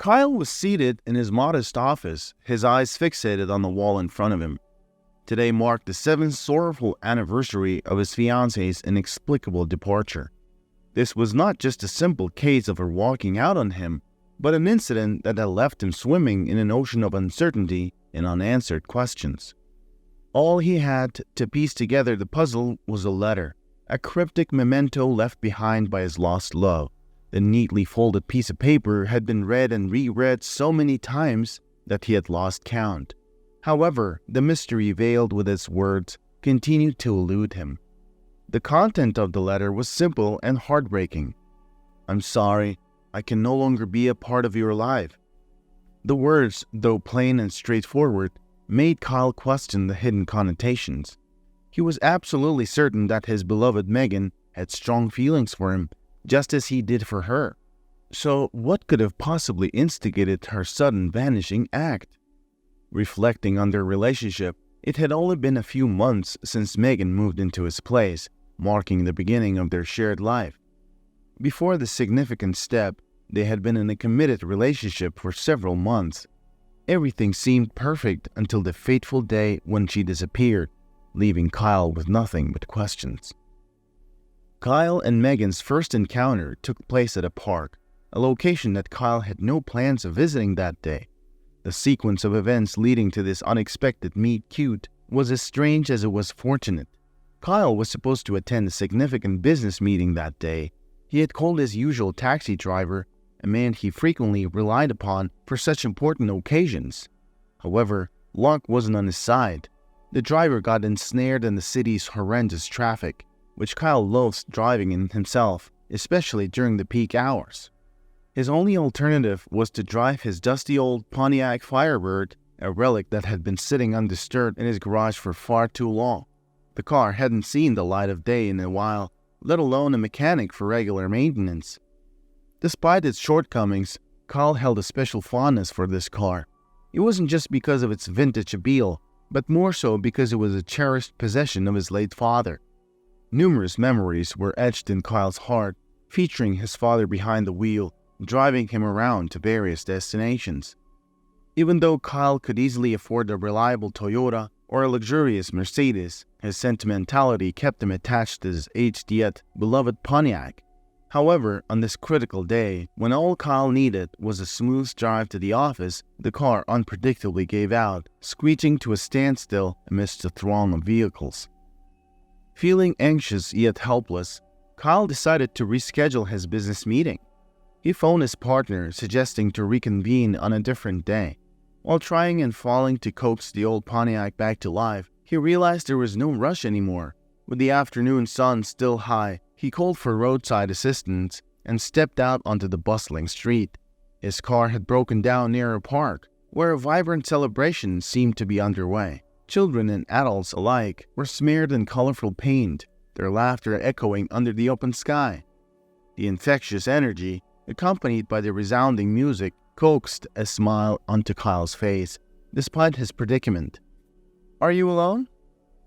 Kyle was seated in his modest office, his eyes fixated on the wall in front of him. Today marked the 7th sorrowful anniversary of his fiancée's inexplicable departure. This was not just a simple case of her walking out on him, but an incident that had left him swimming in an ocean of uncertainty and unanswered questions. All he had to piece together the puzzle was a letter, a cryptic memento left behind by his lost love. The neatly folded piece of paper had been read and reread so many times that he had lost count. However, the mystery veiled with its words continued to elude him. The content of the letter was simple and heartbreaking. "I'm sorry, I can no longer be a part of your life." The words, though plain and straightforward, made Kyle question the hidden connotations. He was absolutely certain that his beloved Megan had strong feelings for him, just as he did for her. So what could have possibly instigated her sudden vanishing act? Reflecting on their relationship, it had only been a few months since Megan moved into his place, marking the beginning of their shared life. Before this significant step, they had been in a committed relationship for several months. Everything seemed perfect until the fateful day when she disappeared, leaving Kyle with nothing but questions. Kyle and Megan's first encounter took place at a park, a location that Kyle had no plans of visiting that day. The sequence of events leading to this unexpected meet-cute was as strange as it was fortunate. Kyle was supposed to attend a significant business meeting that day. He had called his usual taxi driver, a man he frequently relied upon for such important occasions. However, luck wasn't on his side. The driver got ensnared in the city's horrendous traffic, which Kyle loathed driving in himself, especially during the peak hours. His only alternative was to drive his dusty old Pontiac Firebird, a relic that had been sitting undisturbed in his garage for far too long. The car hadn't seen the light of day in a while, let alone a mechanic for regular maintenance. Despite its shortcomings, Kyle held a special fondness for this car. It wasn't just because of its vintage appeal, but more so because it was a cherished possession of his late father. Numerous memories were etched in Kyle's heart, featuring his father behind the wheel, driving him around to various destinations. Even though Kyle could easily afford a reliable Toyota or a luxurious Mercedes, his sentimentality kept him attached to his aged yet beloved Pontiac. However, on this critical day, when all Kyle needed was a smooth drive to the office, the car unpredictably gave out, screeching to a standstill amidst a throng of vehicles. Feeling anxious yet helpless, Kyle decided to reschedule his business meeting. He phoned his partner, suggesting to reconvene on a different day. While trying and failing to coax the old Pontiac back to life, he realized there was no rush anymore. With the afternoon sun still high, he called for roadside assistance and stepped out onto the bustling street. His car had broken down near a park, where a vibrant celebration seemed to be underway. Children and adults alike were smeared in colorful paint, their laughter echoing under the open sky. The infectious energy, accompanied by the resounding music, coaxed a smile onto Kyle's face, despite his predicament. "Are you alone?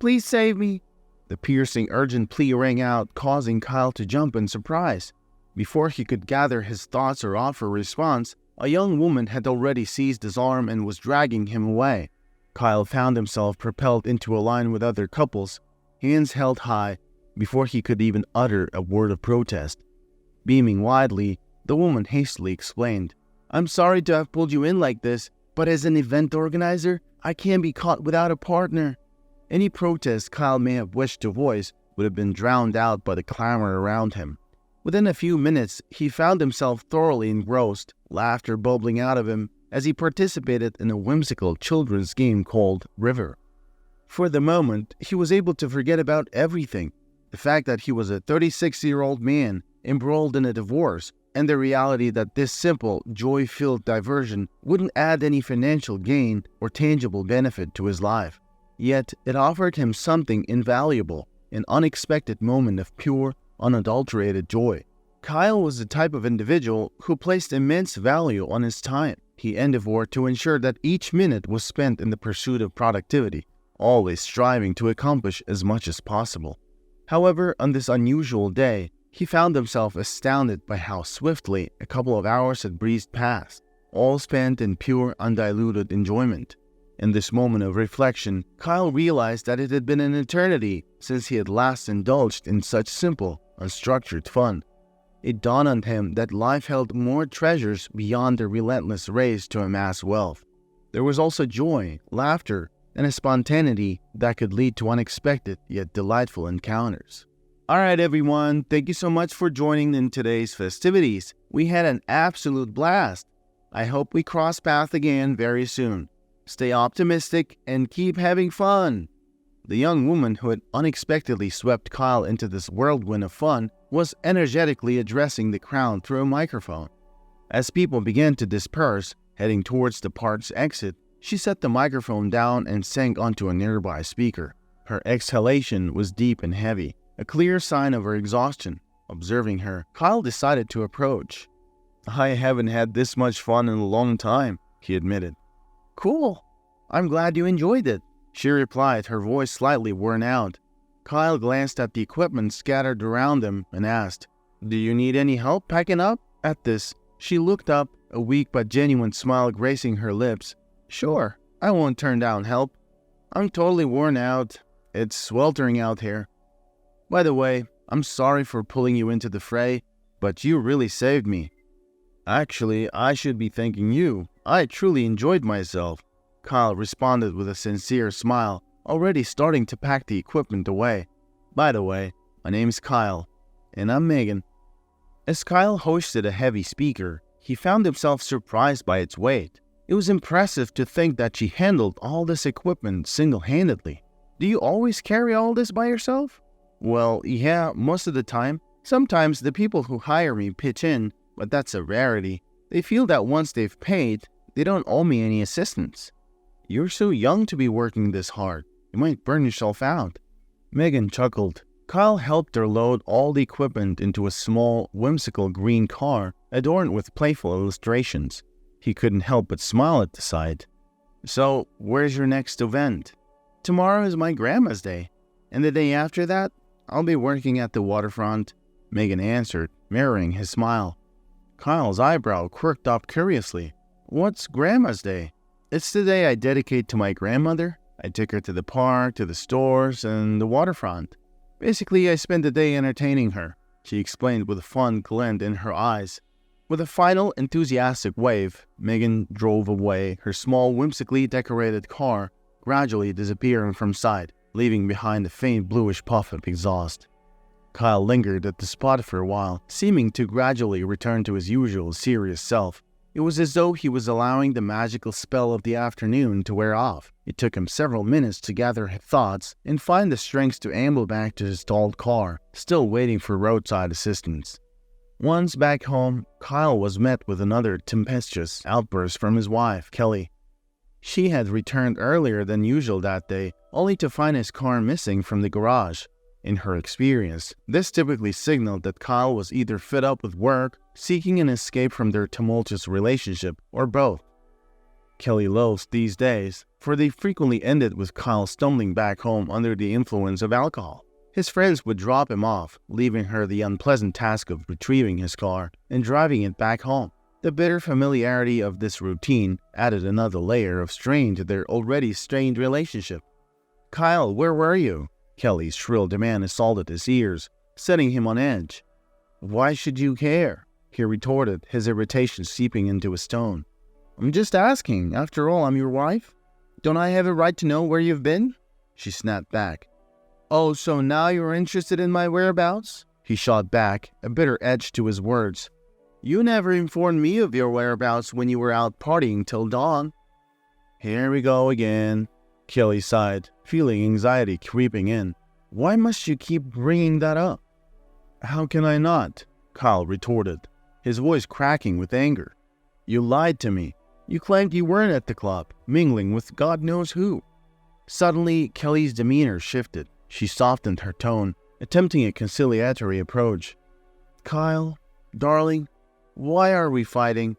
Please save me." The piercing, urgent plea rang out, causing Kyle to jump in surprise. Before he could gather his thoughts or offer a response, a young woman had already seized his arm and was dragging him away. Kyle found himself propelled into a line with other couples, hands held high, before he could even utter a word of protest. Beaming widely, the woman hastily explained, "I'm sorry to have pulled you in like this, but as an event organizer, I can't be caught without a partner." Any protest Kyle may have wished to voice would have been drowned out by the clamor around him. Within a few minutes, he found himself thoroughly engrossed, laughter bubbling out of him as he participated in a whimsical children's game called River. For the moment, he was able to forget about everything. The fact that he was a 36-year-old man embroiled in a divorce, and the reality that this simple, joy-filled diversion wouldn't add any financial gain or tangible benefit to his life. Yet, it offered him something invaluable, an unexpected moment of pure, unadulterated joy. Kyle was the type of individual who placed immense value on his time. He endeavored to ensure that each minute was spent in the pursuit of productivity, always striving to accomplish as much as possible. However, on this unusual day, he found himself astounded by how swiftly a couple of hours had breezed past. all spent in pure, undiluted enjoyment. In this moment of reflection, Kyle realized that it had been an eternity since he had last indulged in such simple, unstructured fun. It dawned on him that life held more treasures beyond the relentless race to amass wealth. There was also joy, laughter, and a spontaneity that could lead to unexpected yet delightful encounters. Alright everyone, thank you so much for joining in today's festivities. We had an absolute blast. I hope we cross paths again very soon. Stay optimistic and keep having fun. The young woman who had unexpectedly swept Kyle into this whirlwind of fun was energetically addressing the crowd through a microphone. As people began to disperse, heading towards the park's exit, she set the microphone down and sank onto a nearby speaker. Her exhalation was deep and heavy, a clear sign of her exhaustion. Observing her, Kyle decided to approach. "I haven't had this much fun in a long time," he admitted. "Cool. I'm glad you enjoyed it," she replied, her voice slightly worn out. Kyle glanced at the equipment scattered around them and asked, "Do you need any help packing up?" At this, she looked up, a weak but genuine smile gracing her lips. "Sure, I won't turn down help. I'm totally worn out. It's sweltering out here. By the way, I'm sorry for pulling you into the fray, but you really saved me." "Actually, I should be thanking you. I truly enjoyed myself," Kyle responded with a sincere smile, already starting to pack the equipment away. "By the way, my name's Kyle, and I'm Megan." As Kyle hoisted a heavy speaker, he found himself surprised by its weight. It was impressive to think that she handled all this equipment single-handedly. "Do you always carry all this by yourself?" "Well, yeah, most of the time. Sometimes the people who hire me pitch in, but that's a rarity. They feel that once they've paid, they don't owe me any assistance." "You're so young to be working this hard. You might burn yourself out." Megan chuckled. Kyle helped her load all the equipment into a small, whimsical green car adorned with playful illustrations. He couldn't help but smile at the sight. "So, where's your next event?" "Tomorrow is my grandma's day, and the day after that, I'll be working at the waterfront," Megan answered, mirroring his smile. Kyle's eyebrow quirked up curiously. "What's Grandma's Day?" "It's the day I dedicate to my grandmother. I took her to the park, to the stores, and the waterfront. Basically, I spend the day entertaining her," she explained with a fun glint in her eyes. With a final enthusiastic wave, Megan drove away, her small, whimsically decorated car gradually disappearing from sight, leaving behind a faint bluish puff of exhaust. Kyle lingered at the spot for a while, seeming to gradually return to his usual serious self. It was as though he was allowing the magical spell of the afternoon to wear off. It took him several minutes to gather his thoughts and find the strength to amble back to his stalled car, still waiting for roadside assistance. Once back home, Kyle was met with another tempestuous outburst from his wife, Kelly. She had returned earlier than usual that day, only to find his car missing from the garage. In her experience, this typically signaled that Kyle was either fed up with work, seeking an escape from their tumultuous relationship, or both. Kelly loathed these days, for they frequently ended with Kyle stumbling back home under the influence of alcohol. His friends would drop him off, leaving her the unpleasant task of retrieving his car and driving it back home. The bitter familiarity of this routine added another layer of strain to their already strained relationship. "Kyle, where were you?" Kelly's shrill demand assaulted his ears, setting him on edge. "Why should you care?" he retorted, his irritation seeping into his tone. "I'm just asking. After all, I'm your wife. Don't I have a right to know where you've been?" she snapped back. "Oh, so now you're interested in my whereabouts?" he shot back, a bitter edge to his words. "You never informed me of your whereabouts when you were out partying till dawn." "Here we go again," Kelly sighed, feeling anxiety creeping in. "Why must you keep bringing that up?" "How can I not?" Kyle retorted, his voice cracking with anger. "You lied to me. You claimed you weren't at the club, mingling with God knows who." Suddenly, Kelly's demeanor shifted. She softened her tone, attempting a conciliatory approach. "Kyle, darling, why are we fighting?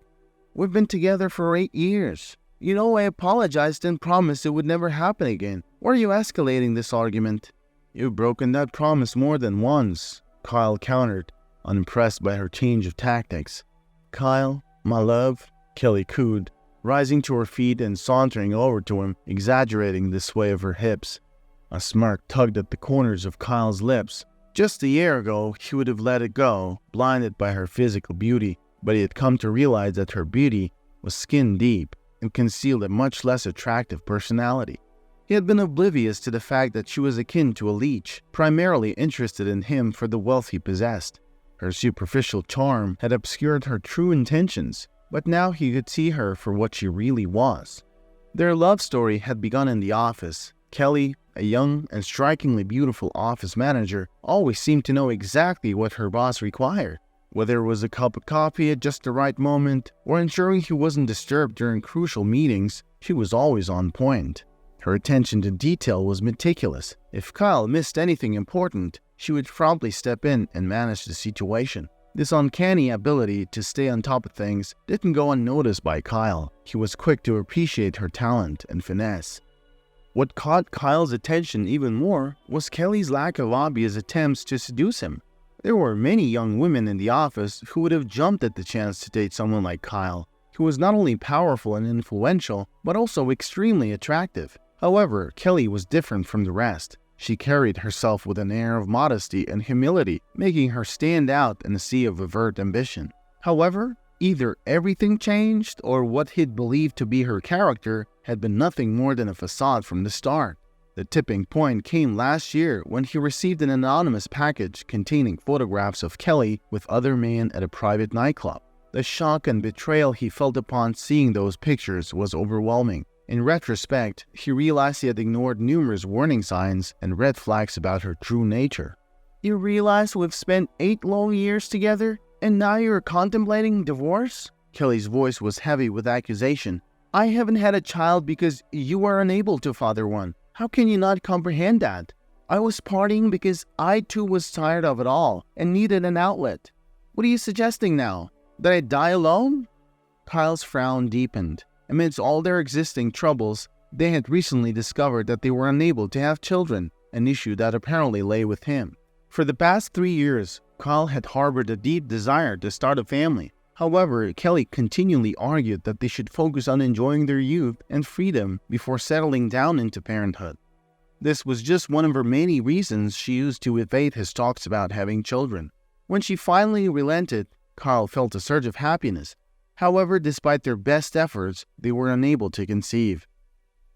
We've been together for 8 years. You know, I apologized and promised it would never happen again. Why are you escalating this argument?" "You've broken that promise more than once," Kyle countered, unimpressed by her change of tactics. "Kyle, my love, Kelly cooed, rising to her feet and sauntering over to him, exaggerating the sway of her hips. A smirk tugged at the corners of Kyle's lips. Just a year ago, he would have let it go, blinded by her physical beauty, but he had come to realize that her beauty was skin deep and concealed a much less attractive personality. He had been oblivious to the fact that she was akin to a leech, primarily interested in him for the wealth he possessed. Her superficial charm had obscured her true intentions, but now he could see her for what she really was. Their love story had begun in the office. Kelly, a young and strikingly beautiful office manager, always seemed to know exactly what her boss required. Whether it was a cup of coffee at just the right moment or ensuring he wasn't disturbed during crucial meetings, she was always on point. Her attention to detail was meticulous. If Kyle missed anything important, she would promptly step in and manage the situation. This uncanny ability to stay on top of things didn't go unnoticed by Kyle. He was quick to appreciate her talent and finesse. What caught Kyle's attention even more was Kelly's lack of obvious attempts to seduce him. There were many young women in the office who would have jumped at the chance to date someone like Kyle, who was not only powerful and influential, but also extremely attractive. However, Kelly was different from the rest. She carried herself with an air of modesty and humility, making her stand out in a sea of overt ambition. However, either everything changed or what he'd believed to be her character had been nothing more than a facade from the start. The tipping point came last year when he received an anonymous package containing photographs of Kelly with other men at a private nightclub. The shock and betrayal he felt upon seeing those pictures was overwhelming. In retrospect, he realized he had ignored numerous warning signs and red flags about her true nature. "You realize we've spent 8 long years together, and now you're contemplating divorce?" Kelly's voice was heavy with accusation. "I haven't had a child because you were unable to father one. How can you not comprehend that? I was partying because I too was tired of it all and needed an outlet. What are you suggesting now? That I die alone?" Kyle's frown deepened. Amidst all their existing troubles, they had recently discovered that they were unable to have children, an issue that apparently lay with him. For the past 3 years, Kyle had harbored a deep desire to start a family. However, Kelly continually argued that they should focus on enjoying their youth and freedom before settling down into parenthood. This was just one of her many reasons she used to evade his talks about having children. When she finally relented, Kyle felt a surge of happiness. However, despite their best efforts, they were unable to conceive.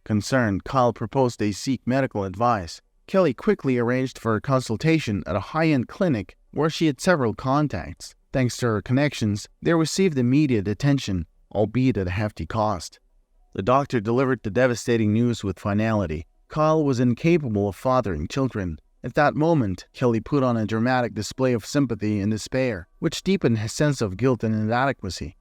Concerned, Kyle proposed they seek medical advice. Kelly quickly arranged for a consultation at a high-end clinic where she had several contacts. Thanks to her connections, they received immediate attention, albeit at a hefty cost. The doctor delivered the devastating news with finality. Kyle was incapable of fathering children. At that moment, Kelly put on a dramatic display of sympathy and despair, which deepened his sense of guilt and inadequacy.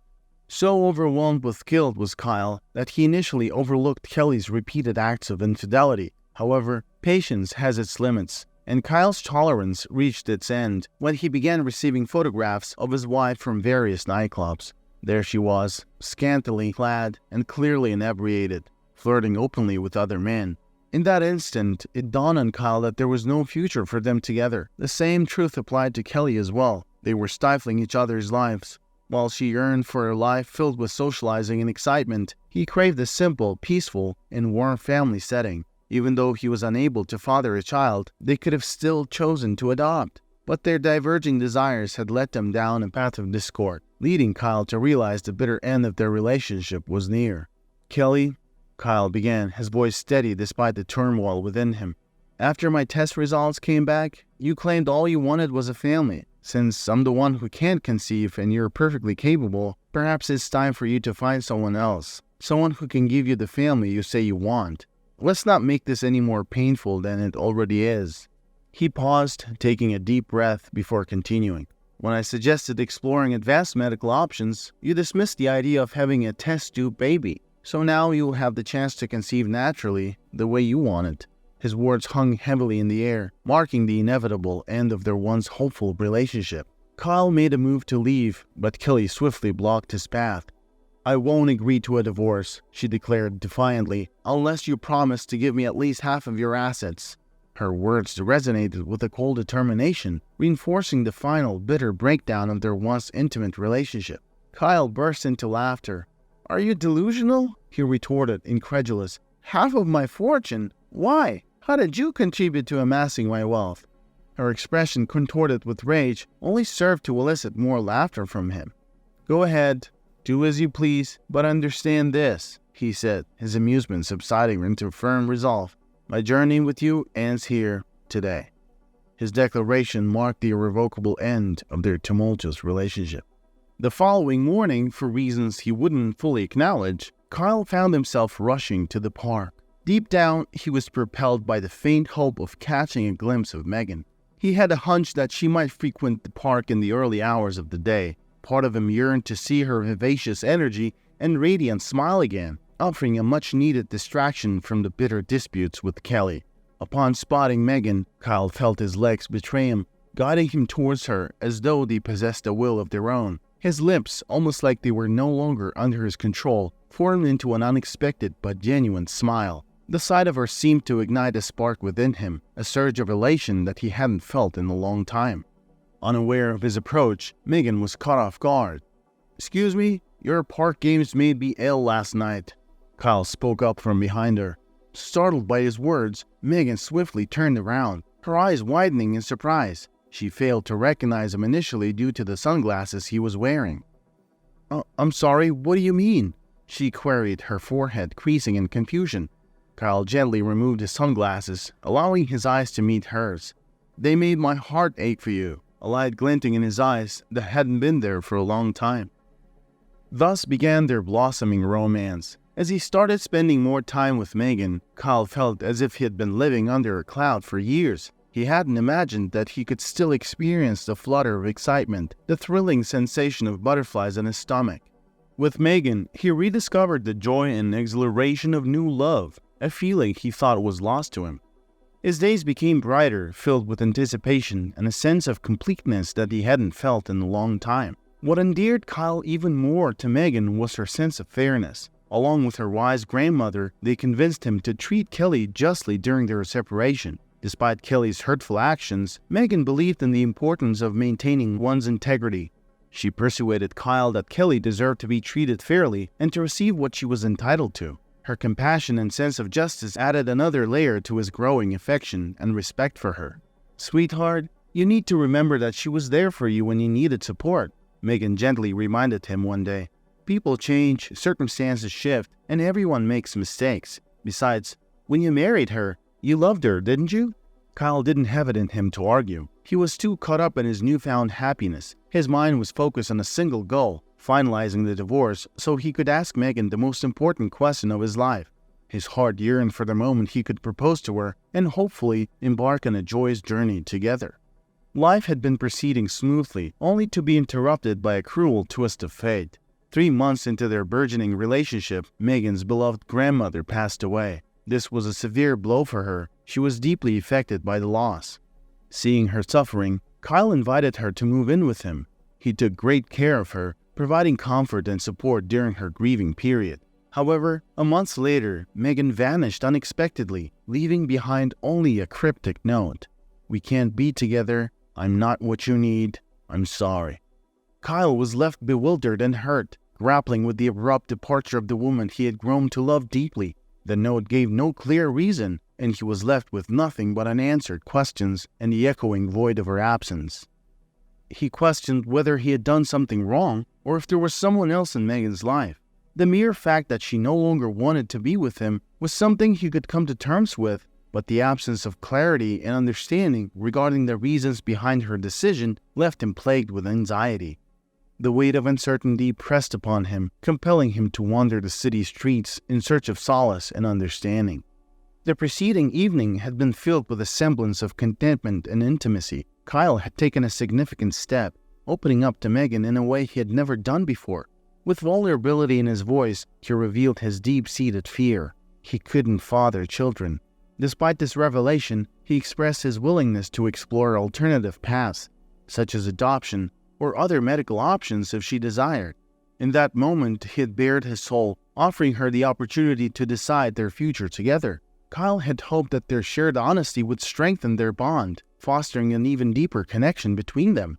So overwhelmed with guilt was Kyle that he initially overlooked Kelly's repeated acts of infidelity. However, patience has its limits, and Kyle's tolerance reached its end when he began receiving photographs of his wife from various nightclubs. There she was, scantily clad and clearly inebriated, flirting openly with other men. In that instant, it dawned on Kyle that there was no future for them together. The same truth applied to Kelly as well. They were stifling each other's lives. While she yearned for a life filled with socializing and excitement, he craved a simple, peaceful, and warm family setting. Even though he was unable to father a child, they could have still chosen to adopt. But their diverging desires had led them down a path of discord, leading Kyle to realize the bitter end of their relationship was near. "Kelly," Kyle began, his voice steady despite the turmoil within him. "After my test results came back, you claimed all you wanted was a family. Since I'm the one who can't conceive and you're perfectly capable, perhaps it's time for you to find someone else. Someone who can give you the family you say you want. Let's not make this any more painful than it already is." He paused, taking a deep breath before continuing. "When I suggested exploring advanced medical options, you dismissed the idea of having a test-tube baby. So now you'll have the chance to conceive naturally, the way you want it." His words hung heavily in the air, marking the inevitable end of their once hopeful relationship. Kyle made a move to leave, but Kelly swiftly blocked his path. "I won't agree to a divorce," she declared defiantly, "unless you promise to give me at least half of your assets." Her words resonated with a cold determination, reinforcing the final bitter breakdown of their once intimate relationship. Kyle burst into laughter. Are you delusional? He retorted, incredulous. Half of my fortune? Why? How did you contribute to amassing my wealth? Her expression, contorted with rage, only served to elicit more laughter from him. Go ahead, do as you please, but understand this, he said, his amusement subsiding into firm resolve. My journey with you ends here today. His declaration marked the irrevocable end of their tumultuous relationship. The following morning, for reasons he wouldn't fully acknowledge, Kyle found himself rushing to the park. Deep down, he was propelled by the faint hope of catching a glimpse of Megan. He had a hunch that she might frequent the park in the early hours of the day. Part of him yearned to see her vivacious energy and radiant smile again, offering a much-needed distraction from the bitter disputes with Kelly. Upon spotting Megan, Kyle felt his legs betray him, guiding him towards her as though they possessed a will of their own. His lips, almost like they were no longer under his control, formed into an unexpected but genuine smile. The sight of her seemed to ignite a spark within him, a surge of elation that he hadn't felt in a long time. Unaware of his approach, Megan was caught off guard. Excuse me, your park games made me ill last night. Kyle spoke up from behind her. Startled by his words, Megan swiftly turned around, her eyes widening in surprise. She failed to recognize him initially due to the sunglasses he was wearing. I'm sorry, what do you mean? She queried, her forehead creasing in confusion. Kyle gently removed his sunglasses, allowing his eyes to meet hers. They made my heart ache for you, a light glinting in his eyes that hadn't been there for a long time. Thus began their blossoming romance. As he started spending more time with Megan, Kyle felt as if he had been living under a cloud for years. He hadn't imagined that he could still experience the flutter of excitement, the thrilling sensation of butterflies in his stomach. With Megan, he rediscovered the joy and exhilaration of new love, a feeling he thought was lost to him. His days became brighter, filled with anticipation and a sense of completeness that he hadn't felt in a long time. What endeared Kyle even more to Megan was her sense of fairness. Along with her wise grandmother, they convinced him to treat Kelly justly during their separation. Despite Kelly's hurtful actions, Megan believed in the importance of maintaining one's integrity. She persuaded Kyle that Kelly deserved to be treated fairly and to receive what she was entitled to. Her compassion and sense of justice added another layer to his growing affection and respect for her. Sweetheart, you need to remember that she was there for you when you needed support, Megan gently reminded him one day. People change, circumstances shift, and everyone makes mistakes. Besides, when you married her, you loved her, didn't you? Kyle didn't have it in him to argue. He was too caught up in his newfound happiness. His mind was focused on a single goal, finalizing the divorce so he could ask Megan the most important question of his life. His heart yearned for the moment he could propose to her and hopefully embark on a joyous journey together. Life had been proceeding smoothly, only to be interrupted by a cruel twist of fate. 3 months into their burgeoning relationship, Megan's beloved grandmother passed away. This was a severe blow for her. She was deeply affected by the loss. Seeing her suffering, Kyle invited her to move in with him. He took great care of her, providing comfort and support during her grieving period. However, a month later, Megan vanished unexpectedly, leaving behind only a cryptic note. We can't be together. I'm not what you need. I'm sorry. Kyle was left bewildered and hurt, grappling with the abrupt departure of the woman he had grown to love deeply. The note gave no clear reason, and he was left with nothing but unanswered questions and the echoing void of her absence. He questioned whether he had done something wrong or if there was someone else in Megan's life. The mere fact that she no longer wanted to be with him was something he could come to terms with, but the absence of clarity and understanding regarding the reasons behind her decision left him plagued with anxiety. The weight of uncertainty pressed upon him, compelling him to wander the city streets in search of solace and understanding. The preceding evening had been filled with a semblance of contentment and intimacy. Kyle had taken a significant step, opening up to Megan in a way he had never done before. With vulnerability in his voice, he revealed his deep-seated fear. He couldn't father children. Despite this revelation, he expressed his willingness to explore alternative paths, such as adoption or other medical options if she desired. In that moment, he had bared his soul, offering her the opportunity to decide their future together. Kyle had hoped that their shared honesty would strengthen their bond, fostering an even deeper connection between them.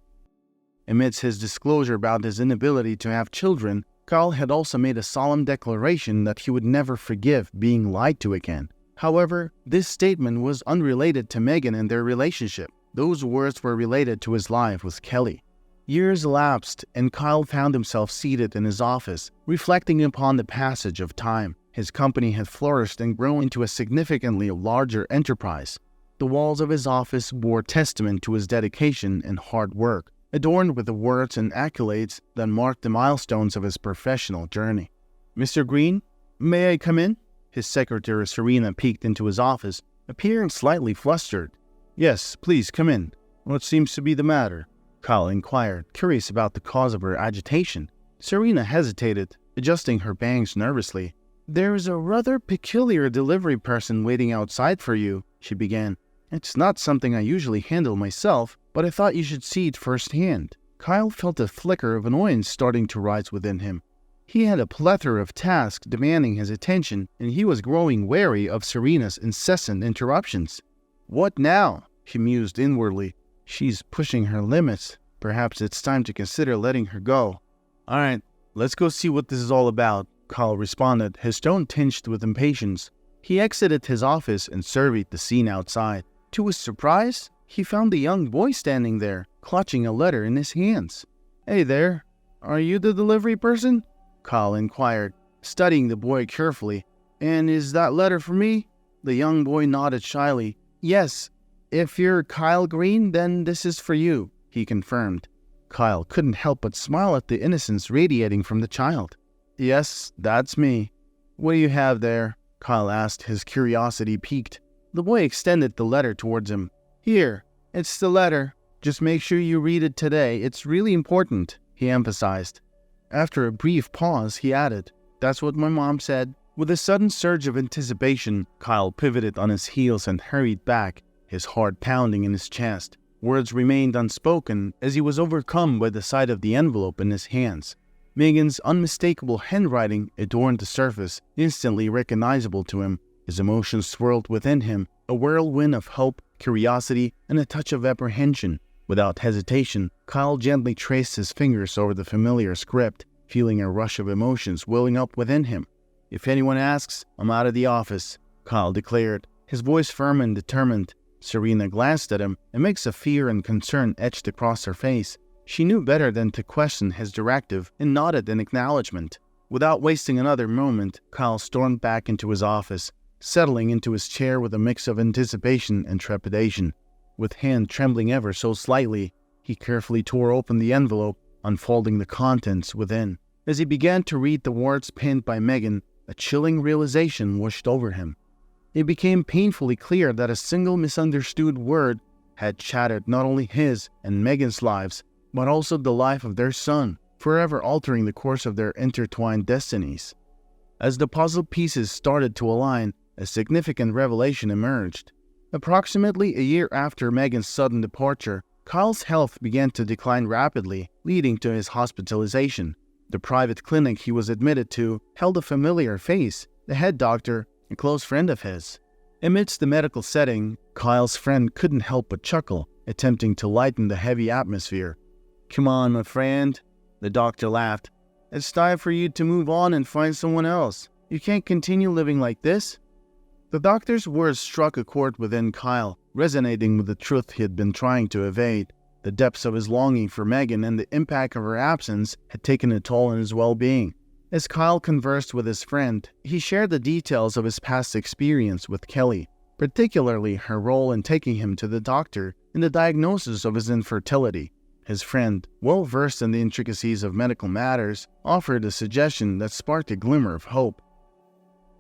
Amidst his disclosure about his inability to have children, Kyle had also made a solemn declaration that he would never forgive being lied to again. However, this statement was unrelated to Megan and their relationship. Those words were related to his life with Kelly. Years elapsed, and Kyle found himself seated in his office, reflecting upon the passage of time. His company had flourished and grown into a significantly larger enterprise. The walls of his office bore testament to his dedication and hard work, adorned with the words and accolades that marked the milestones of his professional journey. "Mr. Green, may I come in?" His secretary Serena peeked into his office, appearing slightly flustered. "Yes, please come in. What seems to be the matter?" Kyle inquired, curious about the cause of her agitation. Serena hesitated, adjusting her bangs nervously. "There is a rather peculiar delivery person waiting outside for you," she began. "It's not something I usually handle myself, but I thought you should see it firsthand." Kyle felt a flicker of annoyance starting to rise within him. He had a plethora of tasks demanding his attention, and he was growing wary of Serena's incessant interruptions. "What now?" he mused inwardly. "She's pushing her limits. Perhaps it's time to consider letting her go." "All right, let's go see what this is all about," Kyle responded, his tone tinged with impatience. He exited his office and surveyed the scene outside. To his surprise, he found the young boy standing there, clutching a letter in his hands. "Hey there, are you the delivery person?" Kyle inquired, studying the boy carefully. "And is that letter for me?" The young boy nodded shyly. "Yes, if you're Kyle Green, then this is for you," he confirmed. Kyle couldn't help but smile at the innocence radiating from the child. "Yes, that's me. What do you have there?" Kyle asked, his curiosity piqued. The boy extended the letter towards him. "Here, it's the letter. Just make sure you read it today. It's really important," he emphasized. After a brief pause, he added, "That's what my mom said." With a sudden surge of anticipation, Kyle pivoted on his heels and hurried back, his heart pounding in his chest. Words remained unspoken as he was overcome by the sight of the envelope in his hands. Megan's unmistakable handwriting adorned the surface, instantly recognizable to him. His emotions swirled within him, a whirlwind of hope, curiosity, and a touch of apprehension. Without hesitation, Kyle gently traced his fingers over the familiar script, feeling a rush of emotions welling up within him. "If anyone asks, I'm out of the office," Kyle declared, his voice firm and determined. Serena glanced at him, a mix of fear and concern etched across her face. She knew better than to question his directive and nodded in acknowledgement. Without wasting another moment, Kyle stormed back into his office, settling into his chair with a mix of anticipation and trepidation. With hand trembling ever so slightly, he carefully tore open the envelope, unfolding the contents within. As he began to read the words penned by Megan, a chilling realization washed over him. It became painfully clear that a single misunderstood word had shattered not only his and Megan's lives, but also the life of their son, forever altering the course of their intertwined destinies. As the puzzle pieces started to align, a significant revelation emerged. Approximately a year after Megan's sudden departure, Kyle's health began to decline rapidly, leading to his hospitalization. The private clinic he was admitted to held a familiar face, the head doctor, a close friend of his. Amidst the medical setting, Kyle's friend couldn't help but chuckle, attempting to lighten the heavy atmosphere. "Come on, my friend," the doctor laughed. "It's time for you to move on and find someone else. You can't continue living like this." The doctor's words struck a chord within Kyle, resonating with the truth he had been trying to evade. The depths of his longing for Megan and the impact of her absence had taken a toll on his well-being. As Kyle conversed with his friend, he shared the details of his past experience with Kelly, particularly her role in taking him to the doctor and the diagnosis of his infertility. His friend, well versed in the intricacies of medical matters, offered a suggestion that sparked a glimmer of hope.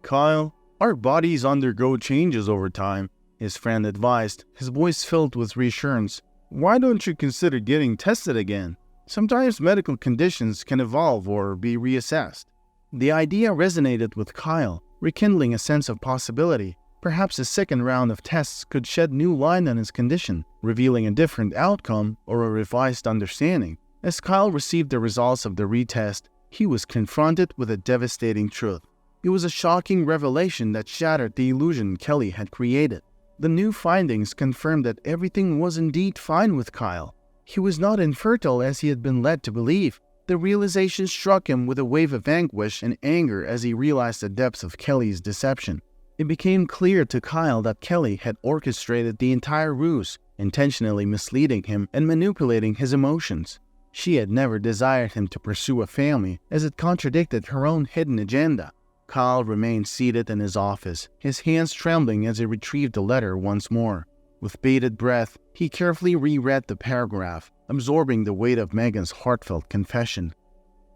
"Kyle, our bodies undergo changes over time," his friend advised, his voice filled with reassurance. "Why don't you consider getting tested again? Sometimes medical conditions can evolve or be reassessed." The idea resonated with Kyle, rekindling a sense of possibility. Perhaps a second round of tests could shed new light on his condition, revealing a different outcome or a revised understanding. As Kyle received the results of the retest, he was confronted with a devastating truth. It was a shocking revelation that shattered the illusion Kelly had created. The new findings confirmed that everything was indeed fine with Kyle. He was not infertile as he had been led to believe. The realization struck him with a wave of anguish and anger as he realized the depths of Kelly's deception. It became clear to Kyle that Kelly had orchestrated the entire ruse, intentionally misleading him and manipulating his emotions. She had never desired him to pursue a family, as it contradicted her own hidden agenda. Kyle remained seated in his office, his hands trembling as he retrieved the letter once more. With bated breath, he carefully reread the paragraph, absorbing the weight of Megan's heartfelt confession.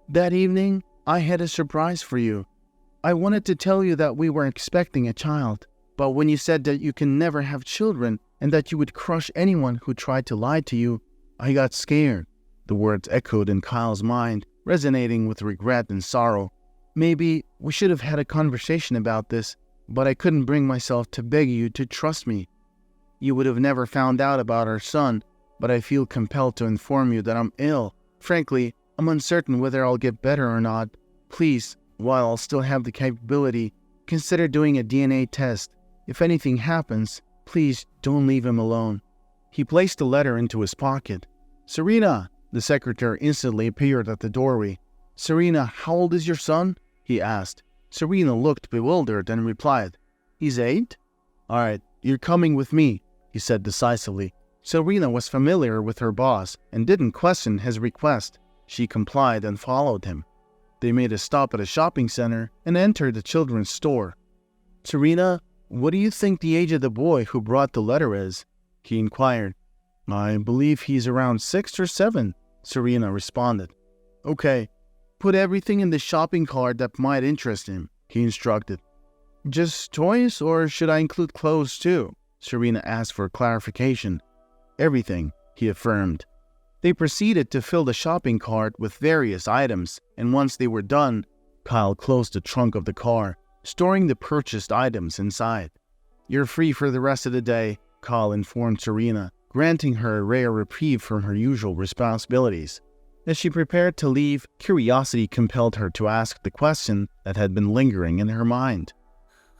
"That evening, I had a surprise for you. I wanted to tell you that we were expecting a child, but when you said that you can never have children and that you would crush anyone who tried to lie to you, I got scared." The words echoed in Kyle's mind, resonating with regret and sorrow. "Maybe we should have had a conversation about this, but I couldn't bring myself to beg you to trust me. You would have never found out about our son, but I feel compelled to inform you that I'm ill. Frankly, I'm uncertain whether I'll get better or not. Please, while I'll still have the capability, consider doing a DNA test. If anything happens, please don't leave him alone." He placed the letter into his pocket. "Serena!" The secretary instantly appeared at the doorway. "Serena, how old is your son?" he asked. Serena looked bewildered and replied, "He's 8? "All right, you're coming with me," he said decisively. Serena was familiar with her boss and didn't question his request. She complied and followed him. They made a stop at a shopping center and entered a children's store. "Serena, what do you think the age of the boy who brought the letter is?" he inquired. "I believe he's around 6 or 7, Serena responded. "Okay, put everything in the shopping cart that might interest him," he instructed. "Just toys, or should I include clothes too?" Serena asked for clarification. "Everything," he affirmed. They proceeded to fill the shopping cart with various items, and once they were done, Kyle closed the trunk of the car, storing the purchased items inside. "You're free for the rest of the day," Kyle informed Serena, granting her a rare reprieve from her usual responsibilities. As she prepared to leave, curiosity compelled her to ask the question that had been lingering in her mind.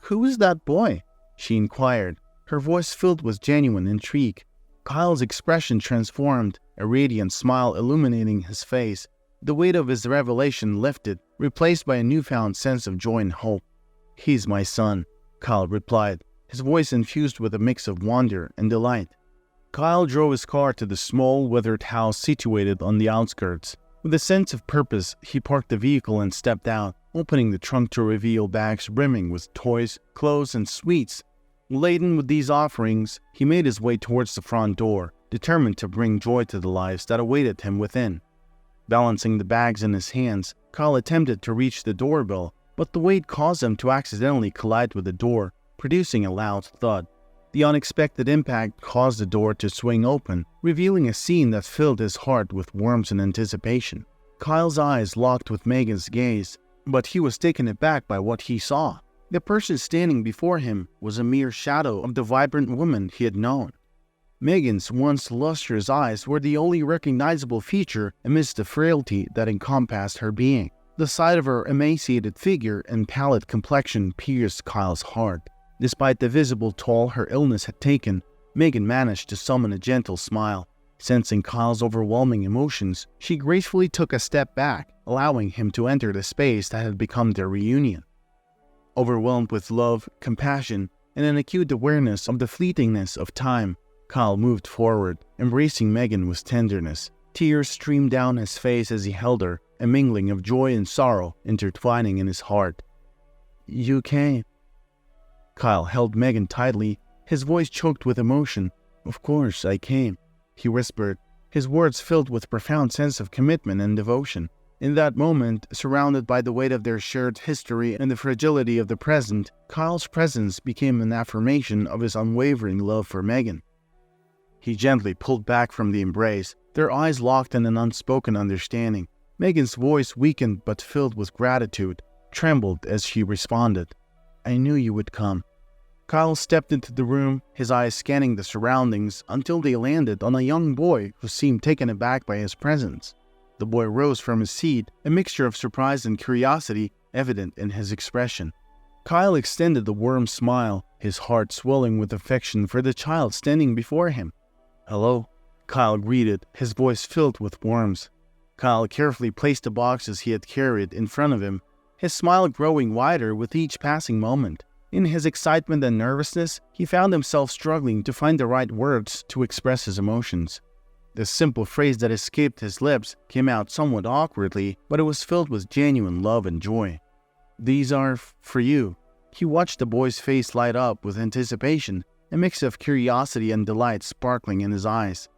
"Who is that boy?" she inquired, her voice filled with genuine intrigue. Kyle's expression transformed, a radiant smile illuminating his face. The weight of his revelation lifted, replaced by a newfound sense of joy and hope. "He's my son," Kyle replied, his voice infused with a mix of wonder and delight. Kyle drove his car to the small, weathered house situated on the outskirts. With a sense of purpose, he parked the vehicle and stepped out, opening the trunk to reveal bags brimming with toys, clothes, and sweets. Laden with these offerings, he made his way towards the front door, determined to bring joy to the lives that awaited him within. Balancing the bags in his hands, Kyle attempted to reach the doorbell, but the weight caused him to accidentally collide with the door, producing a loud thud. The unexpected impact caused the door to swing open, revealing a scene that filled his heart with warmth and anticipation. Kyle's eyes locked with Megan's gaze, but he was taken aback by what he saw. The person standing before him was a mere shadow of the vibrant woman he had known. Megan's once lustrous eyes were the only recognizable feature amidst the frailty that encompassed her being. The sight of her emaciated figure and pallid complexion pierced Kyle's heart. Despite the visible toll her illness had taken, Megan managed to summon a gentle smile. Sensing Kyle's overwhelming emotions, she gracefully took a step back, allowing him to enter the space that had become their reunion. Overwhelmed with love, compassion, and an acute awareness of the fleetingness of time, Kyle moved forward, embracing Megan with tenderness. Tears streamed down his face as he held her, a mingling of joy and sorrow intertwining in his heart. "You came." Kyle held Megan tightly, his voice choked with emotion. "Of course I came," he whispered, his words filled with a profound sense of commitment and devotion. In that moment, surrounded by the weight of their shared history and the fragility of the present, Kyle's presence became an affirmation of his unwavering love for Megan. He gently pulled back from the embrace, their eyes locked in an unspoken understanding. Megan's voice, weakened but filled with gratitude, trembled as she responded. "I knew you would come." Kyle stepped into the room, his eyes scanning the surroundings until they landed on a young boy who seemed taken aback by his presence. The boy rose from his seat, a mixture of surprise and curiosity evident in his expression. Kyle extended a warm smile, his heart swelling with affection for the child standing before him. "Hello," Kyle greeted, his voice filled with warmth. Kyle carefully placed the boxes he had carried in front of him, his smile growing wider with each passing moment. In his excitement and nervousness, he found himself struggling to find the right words to express his emotions. The simple phrase that escaped his lips came out somewhat awkwardly, but it was filled with genuine love and joy. "These are for you." He watched the boy's face light up with anticipation, a mix of curiosity and delight sparkling in his eyes.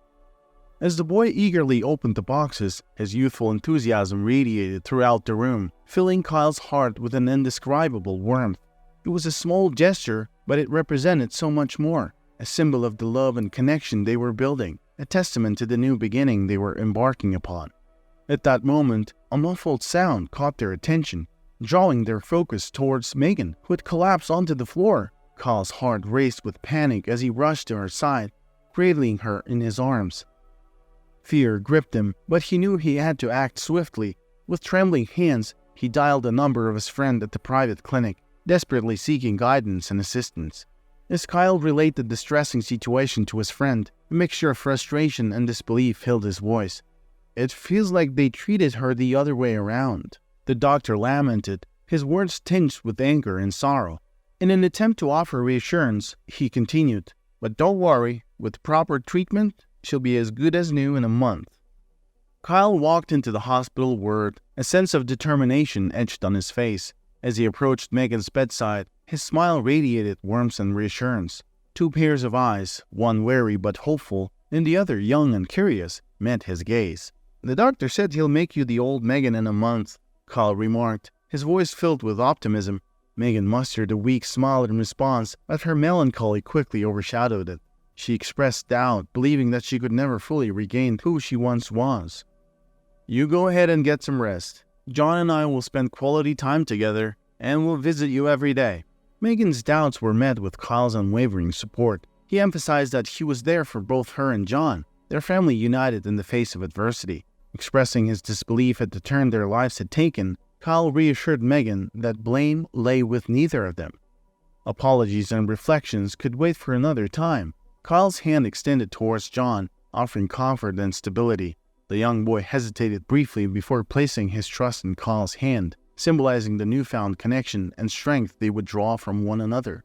As the boy eagerly opened the boxes, his youthful enthusiasm radiated throughout the room, filling Kyle's heart with an indescribable warmth. It was a small gesture, but it represented so much more, a symbol of the love and connection they were building, a testament to the new beginning they were embarking upon. At that moment, a muffled sound caught their attention, drawing their focus towards Megan, who had collapsed onto the floor. Kyle's heart raced with panic as he rushed to her side, cradling her in his arms. Fear gripped him, but he knew he had to act swiftly. With trembling hands, he dialed the number of his friend at the private clinic, desperately seeking guidance and assistance. As Kyle relayed the distressing situation to his friend, a mixture of frustration and disbelief filled his voice. "It feels like they treated her the other way around," the doctor lamented, his words tinged with anger and sorrow. In an attempt to offer reassurance, he continued, "But don't worry, with proper treatment, she'll be as good as new in a month." Kyle walked into the hospital ward, a sense of determination etched on his face. As he approached Megan's bedside, his smile radiated warmth and reassurance. Two pairs of eyes, one wary but hopeful, and the other young and curious, met his gaze. "The doctor said he'll make you the old Megan in a month," Kyle remarked, his voice filled with optimism. Megan mustered a weak smile in response, but her melancholy quickly overshadowed it. She expressed doubt, believing that she could never fully regain who she once was. "You go ahead and get some rest. John and I will spend quality time together, and we'll visit you every day." Megan's doubts were met with Kyle's unwavering support. He emphasized that he was there for both her and John, their family united in the face of adversity. Expressing his disbelief at the turn their lives had taken, Kyle reassured Megan that blame lay with neither of them. Apologies and reflections could wait for another time. Kyle's hand extended towards John, offering comfort and stability. The young boy hesitated briefly before placing his trust in Kyle's hand, symbolizing the newfound connection and strength they would draw from one another.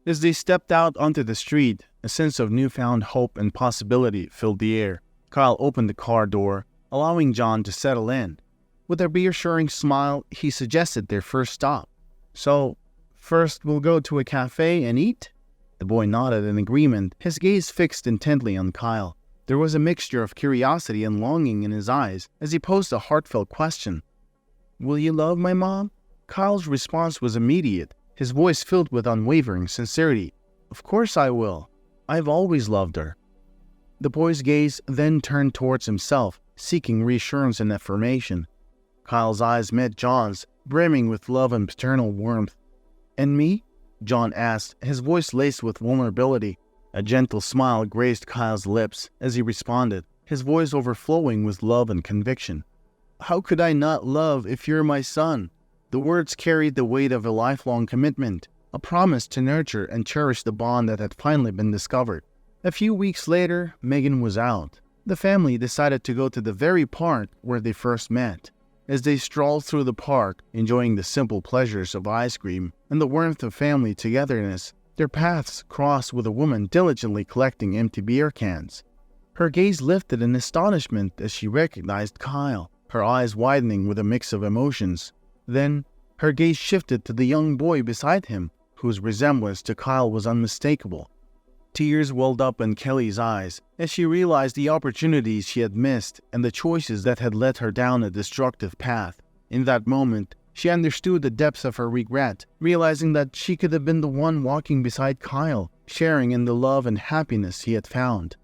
As they stepped out onto the street, a sense of newfound hope and possibility filled the air. Kyle opened the car door, allowing John to settle in. With a reassuring smile, he suggested their first stop. "So, first we'll go to a cafe and eat?" The boy nodded in agreement, his gaze fixed intently on Kyle. There was a mixture of curiosity and longing in his eyes as he posed a heartfelt question. "Will you love my mom?" Kyle's response was immediate, his voice filled with unwavering sincerity. "Of course I will. I've always loved her." The boy's gaze then turned towards himself, seeking reassurance and affirmation. Kyle's eyes met John's, brimming with love and paternal warmth. "And me?" John asked, his voice laced with vulnerability. A gentle smile graced Kyle's lips as he responded, his voice overflowing with love and conviction. "How could I not love if you're my son?" The words carried the weight of a lifelong commitment, a promise to nurture and cherish the bond that had finally been discovered. A few weeks later, Megan was out. The family decided to go to the very park where they first met. As they strolled through the park, enjoying the simple pleasures of ice cream and the warmth of family togetherness, their paths crossed with a woman diligently collecting empty beer cans. Her gaze lifted in astonishment as she recognized Kyle, her eyes widening with a mix of emotions. Then, her gaze shifted to the young boy beside him, whose resemblance to Kyle was unmistakable. Tears welled up in Kelly's eyes as she realized the opportunities she had missed and the choices that had led her down a destructive path. In that moment, she understood the depths of her regret, realizing that she could have been the one walking beside Kyle, sharing in the love and happiness he had found.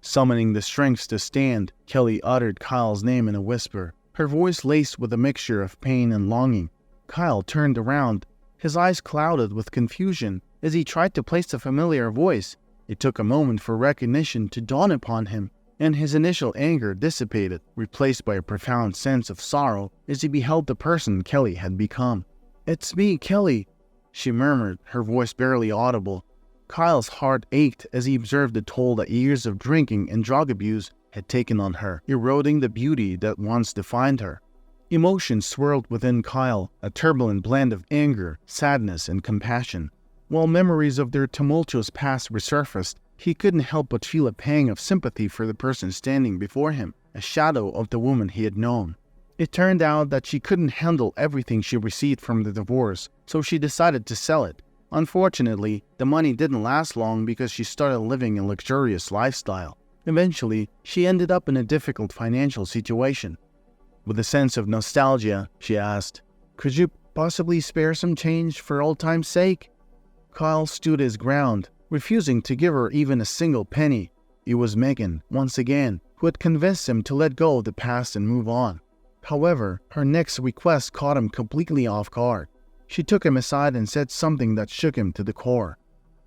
Summoning the strength to stand, Kelly uttered Kyle's name in a whisper, her voice laced with a mixture of pain and longing. Kyle turned around, his eyes clouded with confusion as he tried to place the familiar voice. It took a moment for recognition to dawn upon him, and his initial anger dissipated, replaced by a profound sense of sorrow as he beheld the person Kelly had become. "It's me, Kelly," she murmured, her voice barely audible. Kyle's heart ached as he observed the toll that years of drinking and drug abuse had taken on her, eroding the beauty that once defined her. Emotions swirled within Kyle, a turbulent blend of anger, sadness, and compassion. While memories of their tumultuous past resurfaced, he couldn't help but feel a pang of sympathy for the person standing before him, a shadow of the woman he had known. It turned out that she couldn't handle everything she received from the divorce, so she decided to sell it. Unfortunately, the money didn't last long because she started living a luxurious lifestyle. Eventually, she ended up in a difficult financial situation. With a sense of nostalgia, she asked, "Could you possibly spare some change for old time's sake?" Kyle stood his ground, refusing to give her even a single penny. It was Megan, once again, who had convinced him to let go of the past and move on. However, her next request caught him completely off guard. She took him aside and said something that shook him to the core.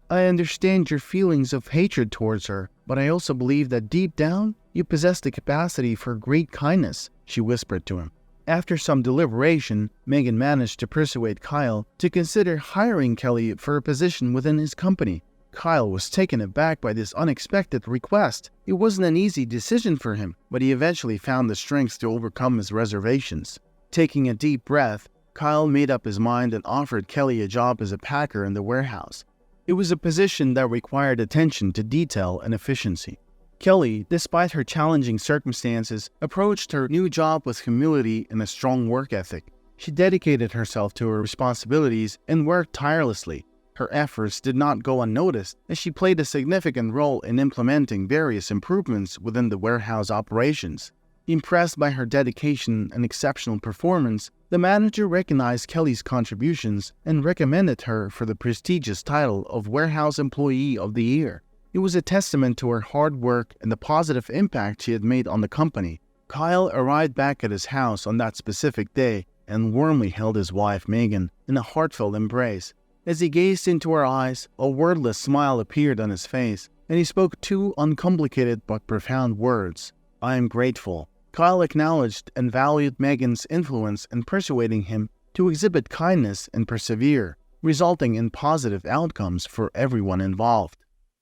"I understand your feelings of hatred towards her, but I also believe that deep down, you possess the capacity for great kindness," she whispered to him. After some deliberation, Megan managed to persuade Kyle to consider hiring Kelly for a position within his company. Kyle was taken aback by this unexpected request. It wasn't an easy decision for him, but he eventually found the strength to overcome his reservations. Taking a deep breath, Kyle made up his mind and offered Kelly a job as a packer in the warehouse. It was a position that required attention to detail and efficiency. Kelly, despite her challenging circumstances, approached her new job with humility and a strong work ethic. She dedicated herself to her responsibilities and worked tirelessly. Her efforts did not go unnoticed, as she played a significant role in implementing various improvements within the warehouse operations. Impressed by her dedication and exceptional performance, the manager recognized Kelly's contributions and recommended her for the prestigious title of Warehouse Employee of the Year. It was a testament to her hard work and the positive impact she had made on the company. Kyle arrived back at his house on that specific day and warmly held his wife Megan in a heartfelt embrace. As he gazed into her eyes, a wordless smile appeared on his face, and he spoke two uncomplicated but profound words: "I am grateful." Kyle acknowledged and valued Megan's influence in persuading him to exhibit kindness and persevere, resulting in positive outcomes for everyone involved.